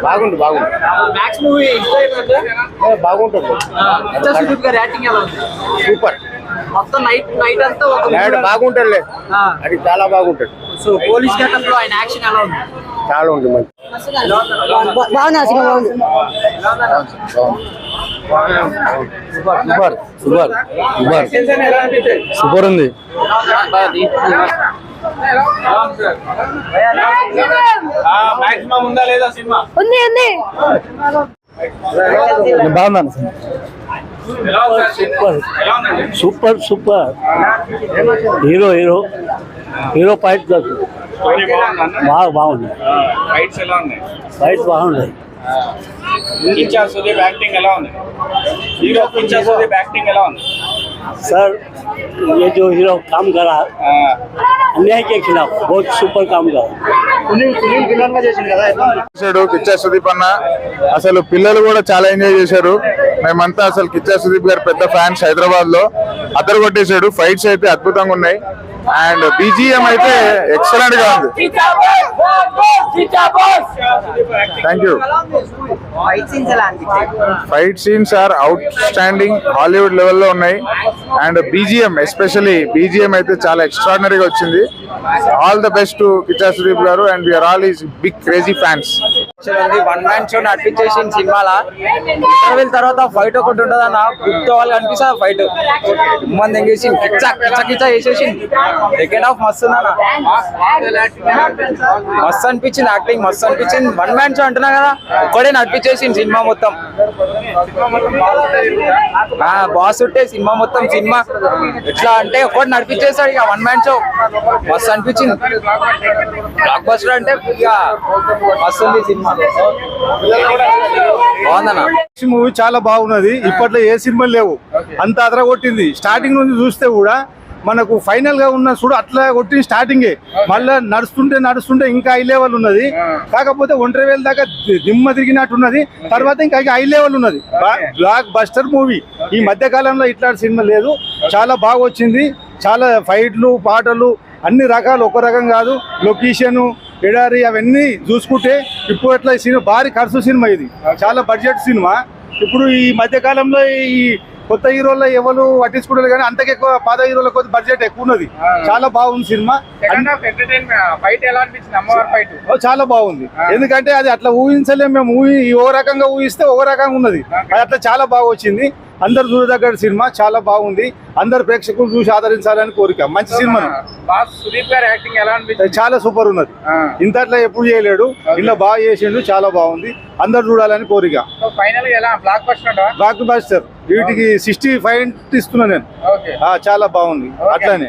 బాగుంది బాగుంటుంది. సూపర్. మొత్తం నైట్ అంతా బాగుంటుంది. అది చాలా బాగుంటుంది. సో పోలీస్ గెటప్ లో ఆయన యాక్షన్ ఎలా ఉంది? చాలా ఉంది. మంచి సూపర్ ఉంది. ఉందా లేదా సినిమా? ఉంది. బాగున్నాను. సూపర్. హీరో ఫైట్ బాగుంది. ఫైట్స్ బాగున్నాయి. యాక్టింగ్ ఎలా ఉంది? హీరో యాక్టింగ్ ఎలా ఉంది? सर ये जो हीरो काम करा अन्याय के खिलाफ बहुत सुपर काम करा. కిచ్చా సుదీప్ అన్న అసలు పిల్లలు కూడా చాలా ఎంజాయ్ చేశారు. మేమంతా అసలు కిచ్చా సుదీప్ గారు పెద్ద ఫ్యాన్స్. హైదరాబాద్ లో అద్దరు కొట్టేశాడు. ఫైట్స్ అయితే అద్భుతంగా ఉన్నాయి. అండ్ బీజిఎం అయితే ఎక్సలెంట్ గా ఉంది. Thank you. Fight scenes are outstanding. Hollywood లెవెల్లో ఉన్నాయి. అండ్ బీజిఎం ఎస్పెషల్లీ బీజిఎం అయితే చాలా ఎక్స్ట్రాడినరీగా వచ్చింది. All the best to Kichcha Sudeep garu. And we are all is big crazy fans. One man show నడిపించేసింది సినిమాల. ఇంటర్వెల్ తర్వాత ఫైట్ ఒకటి ఉంటుంది అన్న. గుర్తు వాళ్ళు కనిపిస్తుంది ఫైట్ మంది ఎంగేసి కిచ్చ వేసేసి సెకండ్ హాఫ్ మస్తు ఉందన్న. మస్తు అనిపించింది. యాక్టింగ్ మస్తు అనిపించింది. వన్ మ్యాన్ షో అంటున్నా కదా, ఒక్కడే నడిపించేసింది సినిమా మొత్తం. బాస్ ఉంటే సినిమా మొత్తం సినిమా ఎట్లా అంటే ఒక్కటి నడిపించేస్తాడు. ఇక వన్ మ్యాన్ షో మస్తు అనిపించింది. బ్లాక్ బస్టర్ అంటే ఇక మస్తు ఉంది సినిమా. బాగుందన్న. మూవీ చాలా బాగున్నది. ఇప్పట్లో ఏ సినిమాలు లేవు, అంత అదర కొట్టింది. స్టార్టింగ్ నుంచి చూస్తే కూడా మనకు ఫైనల్ గా ఉన్న చూడు అట్లా కొట్టింది స్టార్టింగే. మళ్ళీ నడుస్తుంటే ఇంకా హై లెవెల్ ఉన్నది. కాకపోతే ఒంటరి వేల దాకా దిమ్మ తిరిగినట్టు ఉన్నది. తర్వాత ఇంకా హై లెవెల్ ఉన్నది. Block buster movie. ఈ మధ్య కాలంలో ఇట్లాంటి సినిమా లేదు. చాలా బాగా వచ్చింది. చాలా ఫైట్లు పాటలు అన్ని రకాలు, ఒక రకం కాదు. లొకేషన్ ఎడారి అవన్నీ చూసుకుంటే ఇప్పుడు ఎట్లా ఈ సినిమా భారీ ఖర్చు సినిమా. ఇది చాలా బడ్జెట్ సినిమా. ఇప్పుడు ఈ మధ్య కాలంలో ఈ కొత్త హీరోల్లో ఎవరు పట్టించుకుంటారు కానీ అంతకు ఎక్కువ పాత హీరోల కొద్ది బడ్జెట్ ఎక్కువ ఉన్నది. చాలా బాగుంది సినిమా. చాలా బాగుంది. ఎందుకంటే అది అట్లా ఊహించలేము మేము. ఓ రకంగా ఊహిస్తే ఒక రకంగా ఉన్నది. అది అట్లా చాలా బాగా వచ్చింది. అందరు చూడదగ్గర సినిమా. చాలా బాగుంది. అందరు ప్రేక్షకులు చూసి ఆదరించాలని కోరిక. మంచి సినిమా. సుదీప్ గారి యాక్టింగ్ ఎలా అనిపించింది? చాలా సూపర్ ఉన్నది. ఇంతట్లా ఎప్పుడు చేయలేడు. ఇలా బాగా చేసిండు. చాలా బాగుంది. అందరు చూడాలని కోరిక. Block buster. వీటికి 65 ఇస్తున్నా నేను. చాలా బాగుంది. అట్లానే